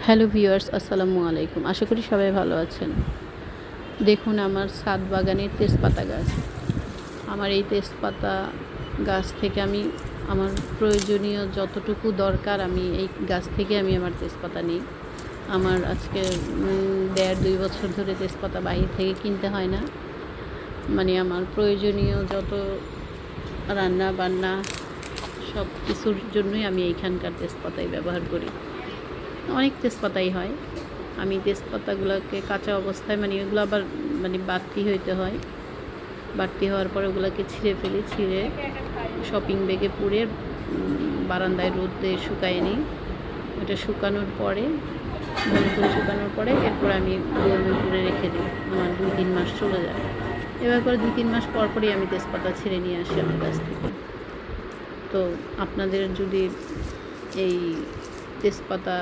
Hello viewers, আসসালামু আলাইকুম। আশা করি সবাই ভালো আছেন। দেখুন আমার ছাদ বাগানের তেজপাতা গাছ। আমার এই তেজপাতা গাছ থেকে আমি আমার প্রয়োজনীয় যতটুকু দরকার আমি এই গাছ থেকে আমি আমার তেজপাতা নিই। আমার আজকে 1.5-2 বছর ধরে তেজপাতা বাহির থেকে কিনতে হয় না। মানে আমার প্রয়োজনীয় যত রান্না বান্না সব কিছুর জন্যই আমি এইখানকার তেজপাতাই ব্যবহার করি। অনেক তেজপাতাই হয়। আমি তেজপাতাগুলোকে কাঁচা অবস্থায় এগুলো আবার বাড়তি হইতে হয়। বাড়তি হওয়ার পরে ওগুলোকে ছিঁড়ে ফেলি, ছিঁড়ে শপিং ব্যাগে পুড়ে বারান্দায় রোদে শুকাই নিই। ওটা শুকানোর পরে ভালো করে শুকানোর পরে এরপর আমি বয়মে পুড়ে রেখে দিই। আমার 2-3 মাস চলে যায়। এবার করে 2-3 মাস পর পরই আমি তেজপাতা ছিঁড়ে নিয়ে আসি আমার কাছ থেকে। তো আপনাদের যদি এই তেজপাতা